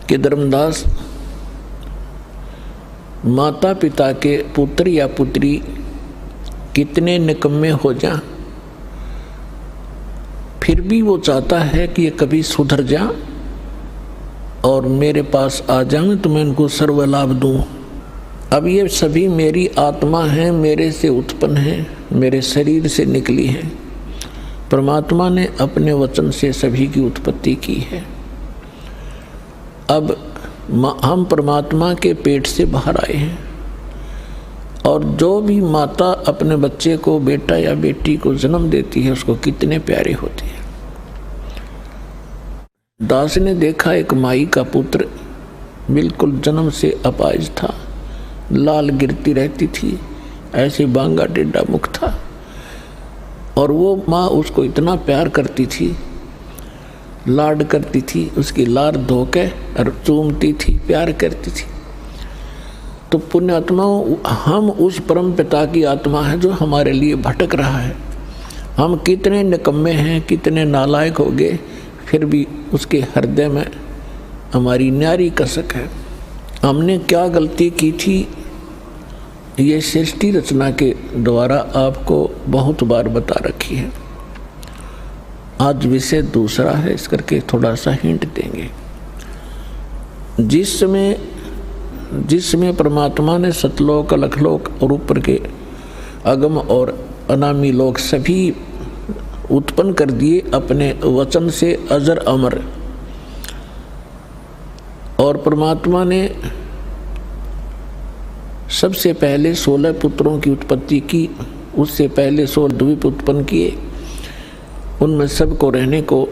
कि धर्मदास, माता पिता के पुत्र या पुत्री कितने निकम्मे हो जा, फिर भी वो चाहता है कि ये कभी सुधर जा और मेरे पास आ जाएं तो मैं इनको सर्व लाभ दूं। अब ये सभी मेरी आत्मा है, मेरे से उत्पन्न है, मेरे शरीर से निकली है। परमात्मा ने अपने वचन से सभी की उत्पत्ति की है। अब हम परमात्मा के पेट से बाहर आए हैं और जो भी माता अपने बच्चे को, बेटा या बेटी को जन्म देती है, उसको कितने प्यारे होते हैं। दास ने देखा एक माई का पुत्र बिल्कुल जन्म से अपाहिज था, लाल गिरती रहती थी, ऐसे बांगा टेढ़ा मुख था और वो माँ उसको इतना प्यार करती थी, लाड करती थी, उसकी लार धोके और चूमती थी, प्यार करती थी। तो पुण्यात्माओं, हम उस परम पिता की आत्मा है जो हमारे लिए भटक रहा है। हम कितने निकम्मे हैं, कितने नालायक हो गए, फिर भी उसके हृदय में हमारी न्यारी कसक है। हमने क्या गलती की थी, ये सृष्टि रचना के द्वारा आपको बहुत बार बता रखी है। आज विषय दूसरा है, इस करके थोड़ा सा हिंट देंगे। जिसमें परमात्मा ने सतलोक, अलखलोक और ऊपर के अगम और अनामी लोक सभी उत्पन्न कर दिए अपने वचन से, अजर अमर। और परमात्मा ने सबसे पहले 16 पुत्रों की उत्पत्ति की, उससे पहले 16 द्वीप उत्पन्न किए, उनमें सबको रहने को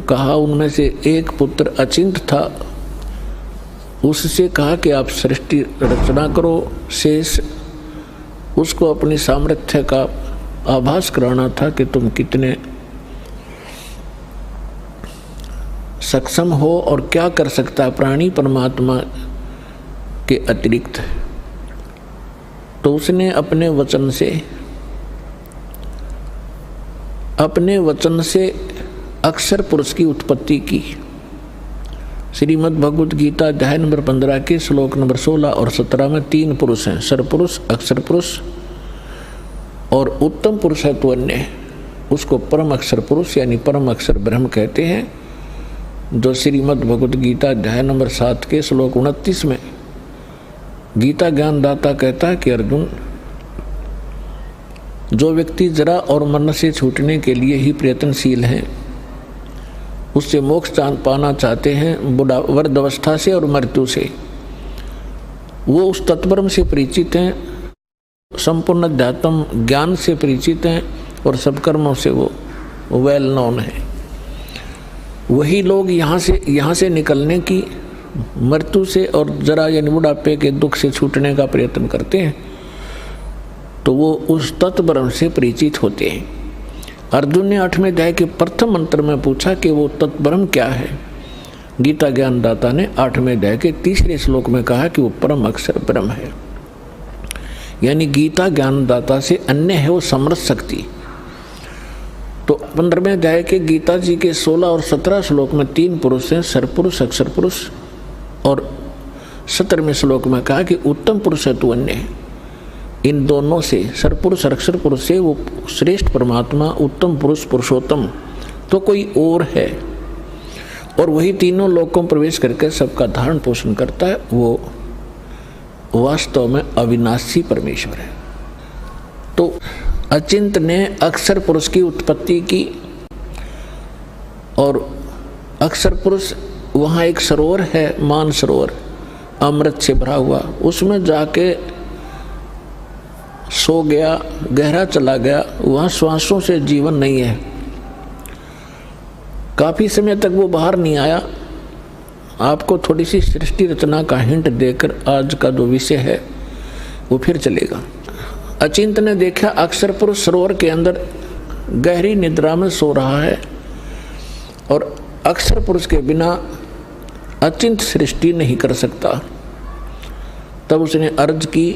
कहा। उनमें से एक पुत्र अचिंत था, उससे कहा कि आप सृष्टि रचना करो। शेष उसको अपनी सामर्थ्य का आभास कराना था कि तुम कितने सक्षम हो और क्या कर सकता है प्राणी परमात्मा के अतिरिक्त। तो उसने अपने वचन से अक्षर पुरुष की उत्पत्ति की। श्रीमद् भगवद गीता अध्याय नंबर 15 के श्लोक नंबर 16 और 17 में 3 पुरुष हैं, सरपुरुष, अक्षर पुरुष और उत्तम पुरुष है तो अन्य। उसको परम अक्षर पुरुष यानी परम अक्षर ब्रह्म कहते हैं, जो श्रीमद् भगवद गीता अध्याय नंबर 7 के श्लोक 29 में गीता ज्ञानदाता कहता है कि अर्जुन, जो व्यक्ति जरा और मरण से छूटने के लिए ही प्रयत्नशील हैं, उससे मोक्ष पाना चाहते हैं वृद्धावस्था से और मृत्यु से, वो उस तत्परम से परिचित हैं, संपूर्ण अध्यात्म ज्ञान से परिचित हैं और सब कर्मों से वो वेल नोन है। वही लोग यहाँ से निकलने की, मृत्यु से और जरा यानी बुढ़ापे के दुख से छूटने का प्रयत्न करते हैं, तो वो उस तत्ब्रह्म से परिचित होते हैं। अर्जुन ने 8वें अध्याय के प्रथम मंत्र में पूछा कि वो तत्ब्रह्म क्या है। गीता ज्ञानदाता ने 8वें अध्याय के 3रे श्लोक में कहा कि वो परम अक्षर ब्रह्म है। यानी गीता ज्ञानदाता से अन्य है वो समरस शक्ति। तो 15वें अध्याय के गीता जी के 16 और 17 श्लोक में 3 पुरुष हैं, सरपुरुष, अक्षर पुरुष, और 17वें श्लोक में कहा कि उत्तम पुरुष है तो अन्य है। इन दोनों से, सरपुरुष और अक्षर पुरुष से वो श्रेष्ठ परमात्मा, उत्तम पुरुष, पुरुषोत्तम तो कोई और है, और वही तीनों लोकों में प्रवेश करके सबका धारण पोषण करता है। वो वास्तव में अविनाशी परमेश्वर है। तो अचिंत ने अक्षर पुरुष की उत्पत्ति की, और अक्षर पुरुष वहाँ एक सरोवर है, मान सरोवर, अमृत से भरा हुआ, उसमें जाके सो गया, गहरा चला गया। वहाँ श्वासों से जीवन नहीं है। काफ़ी समय तक वो बाहर नहीं आया। आपको थोड़ी सी सृष्टि रचना का हिंट देकर आज का जो विषय है वो फिर चलेगा। अचिंत ने देखा अक्षर पुरुष सरोवर के अंदर गहरी निद्रा में सो रहा है, और अक्षर पुरुष के बिना अचिंत सृष्टि नहीं कर सकता। तब उसने अर्ज की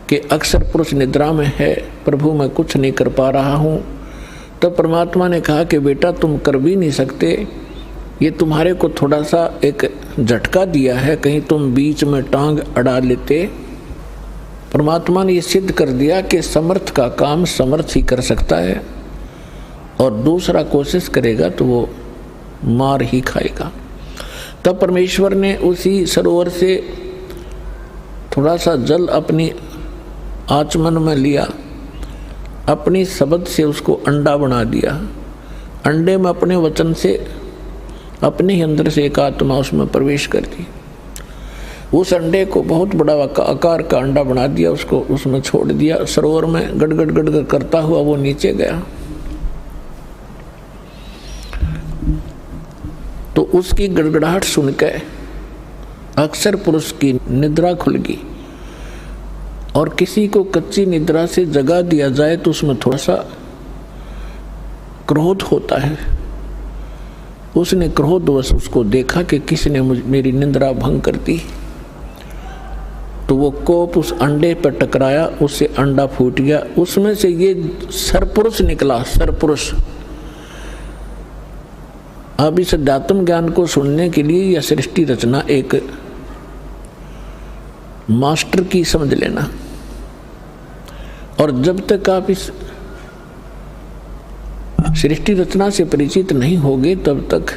कि अक्षर पुरुष निद्रा में है, प्रभु मैं कुछ नहीं कर पा रहा हूँ। तब परमात्मा ने कहा कि बेटा तुम कर भी नहीं सकते, ये तुम्हारे को थोड़ा सा एक झटका दिया है, कहीं तुम बीच में टांग अड़ा लेते। परमात्मा ने ये सिद्ध कर दिया कि समर्थ का काम समर्थ ही कर सकता है, और दूसरा कोशिश करेगा तो वो मार ही खाएगा। तब परमेश्वर ने उसी सरोवर से थोड़ा सा जल अपनी आचमन में लिया, अपनी शब्द से उसको अंडा बना दिया। अंडे में अपने वचन से अपने ही अंदर से एक आत्मा उसमें प्रवेश कर दी। उस अंडे को बहुत बड़ा आकार का अंडा बना दिया, उसको उसमें छोड़ दिया। सरोवर में गड़गड़ गड़गड़ करता हुआ वो नीचे गया। तो उसकी गड़गड़ाहट सुनकर अक्सर पुरुष की निद्रा खुल गई। और किसी को कच्ची निद्रा से जगा दिया जाए तो उसमें थोड़ा सा क्रोध होता है। उसने क्रोधवश उसको देखा कि किसने मेरी निद्रा भंग कर दी, तो वो कोप उस अंडे पर टकराया, उससे अंडा फूट गया। उसमें से ये सरपुरुष निकला, सरपुरुष। अब इस अध्यात्म ज्ञान को सुनने के लिए यह सृष्टि रचना एक मास्टर की समझ लेना। और जब तक आप इस सृष्टि रचना से परिचित नहीं होगे तब तक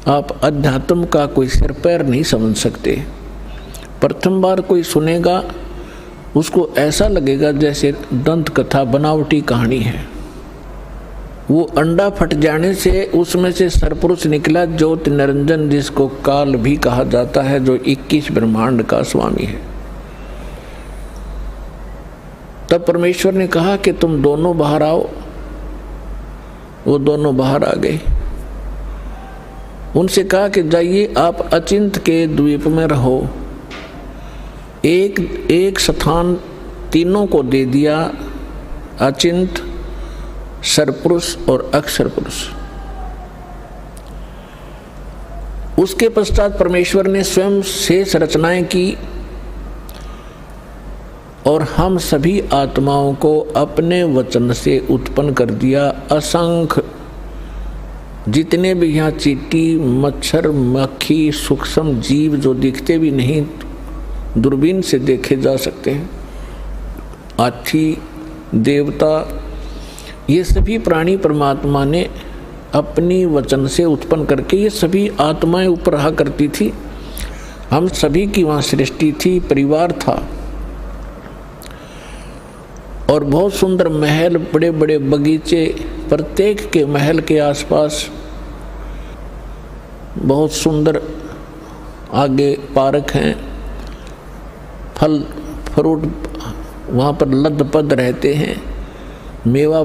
आप अध्यात्म का कोई सिर पैर नहीं समझ सकते। प्रथम बार कोई सुनेगा उसको ऐसा लगेगा जैसे दंत कथा बनावटी कहानी है। वो अंडा फट जाने से उसमें से सरपुरुष निकला, ज्योति निरंजन, जिसको काल भी कहा जाता है, जो 21 ब्रह्मांड का स्वामी है। तब परमेश्वर ने कहा कि तुम दोनों बाहर आओ। वो दोनों बाहर आ गए। उनसे कहा कि जाइए आप अचिंत के द्वीप में रहो। एक स्थान तीनों को दे दिया, अचिंत, सरपुरुष और अक्षर पुरुष। उसके पश्चात परमेश्वर ने स्वयं शेष रचनाएं की और हम सभी आत्माओं को अपने वचन से उत्पन्न कर दिया। असंख्य जितने भी यहाँ चींटी, मच्छर, मक्खी, सूक्ष्म जीव जो दिखते भी नहीं, दूरबीन से देखे जा सकते हैं, हाथी, देवता, ये सभी प्राणी परमात्मा ने अपनी वचन से उत्पन्न करके, ये सभी आत्माएं ऊपर रहा करती थी। हम सभी की वहाँ सृष्टि थी, परिवार था। और बहुत सुंदर महल, बड़े बड़े बगीचे, प्रत्येक के महल के आसपास बहुत सुंदर आगे पार्क हैं, फल फ्रूट वहाँ पर लदपद रहते हैं, मेवा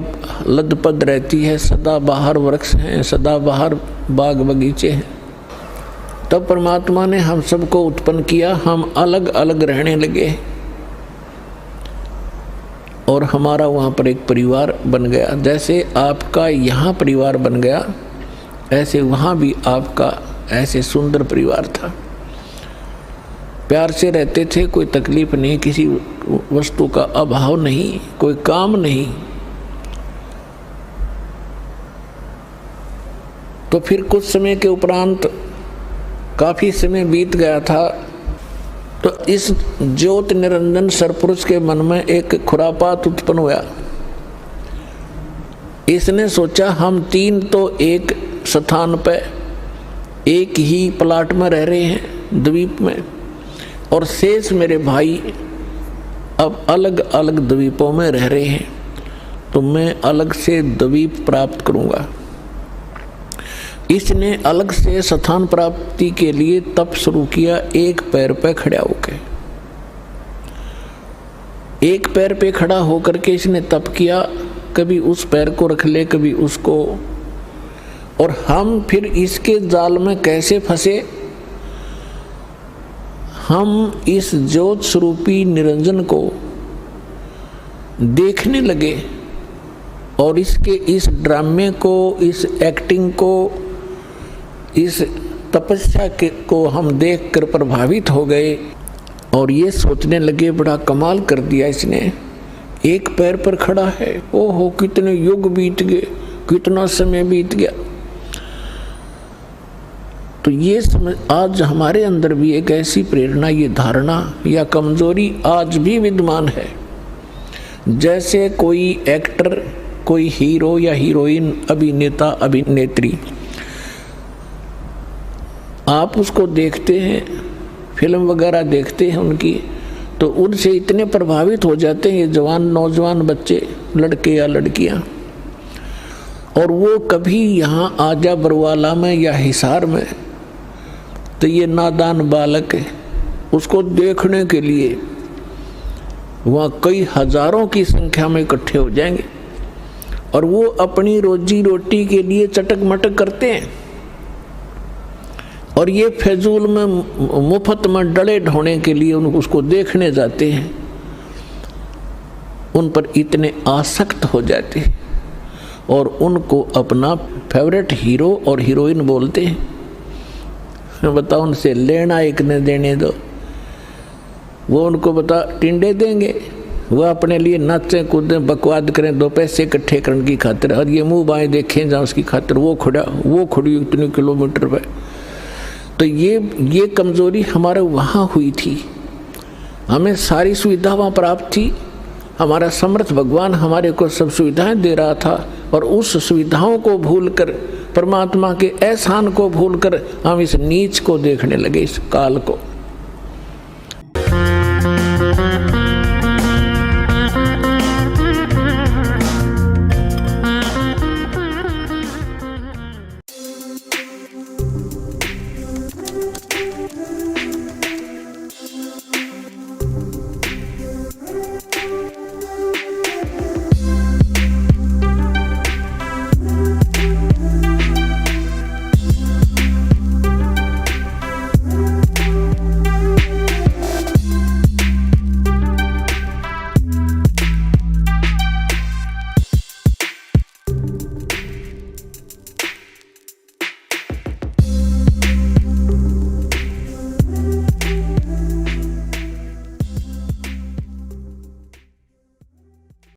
लदपद रहती है, सदाबहार वृक्ष हैं, सदाबहार बाग बगीचे हैं। तब परमात्मा ने हम सबको उत्पन्न किया, हम अलग अलग रहने लगे और हमारा वहाँ पर एक परिवार बन गया। जैसे आपका यहाँ परिवार बन गया, ऐसे वहाँ भी आपका ऐसे सुंदर परिवार था। प्यार से रहते थे, कोई तकलीफ नहीं, किसी वस्तु का अभाव नहीं, कोई काम नहीं। तो फिर कुछ समय के उपरांत काफी समय बीत गया था, तो इस ज्योति निरंजन सरपुरुष के मन में एक खुरापात उत्पन्न हुआ। इसने सोचा हम तीन तो एक स्थान पर एक ही प्लाट में रह रहे हैं, द्वीप में, और शेष मेरे भाई अब अलग अलग द्वीपों में रह रहे हैं, तो मैं अलग से द्वीप प्राप्त करूंगा। इसने अलग से स्थान प्राप्ति के लिए तप शुरू किया, एक पैर पे खड़ा होकर। एक पैर पे खड़ा होकर के इसने तप किया, कभी उस पैर को रख ले, कभी उसको। और हम फिर इसके जाल में कैसे फंसे? हम इस ज्योत स्वरूपी निरंजन को देखने लगे और इसके इस ड्रामे को, इस एक्टिंग को, इस तपस्या के को हम देखकर प्रभावित हो गए और ये सोचने लगे बड़ा कमाल कर दिया इसने, एक पैर पर खड़ा है, ओहो कितने युग बीत गए, कितना समय बीत गया। तो ये समझ, आज हमारे अंदर भी एक ऐसी प्रेरणा, ये धारणा या कमजोरी आज भी विद्यमान है। जैसे कोई एक्टर, कोई हीरो या हीरोइन, अभिनेता अभिनेत्री, आप उसको देखते हैं, फिल्म वगैरह देखते हैं उनकी, तो उनसे इतने प्रभावित हो जाते हैं ये जवान नौजवान बच्चे, लड़के या लड़कियां, और वो कभी यहाँ आजा बरवाला में या हिसार में, तो ये नादान बालक है, उसको देखने के लिए वहाँ कई हजारों की संख्या में इकट्ठे हो जाएंगे और वो अपनी रोजी रोटी के लिए चटक मटक करते हैं और ये फजूल में मुफ्त में डले ढोने के लिए उसको देखने जाते हैं। उन पर इतने आसक्त हो जाते हैं और उनको अपना फेवरेट हीरो और हीरोइन बोलते हैं। बताओ, उनसे लेना एक न देने दो, वो उनको बता टिंडे देंगे, वो अपने लिए नाचें कूदें बकवाद करें, 2 पैसे इकट्ठे करने की खातिर, और ये मुंह बाएं देखें जहाँ उसकी खातिर वो खड़ी इतने किलोमीटर पे। तो ये कमजोरी हमारे वहाँ हुई थी। हमें सारी सुविधा वहाँ प्राप्त थी, हमारा समर्थ भगवान हमारे को सब सुविधाएं दे रहा था, और उस सुविधाओं को भूलकर, परमात्मा के एहसान को भूलकर हम इस नीच को देखने लगे, इस काल को।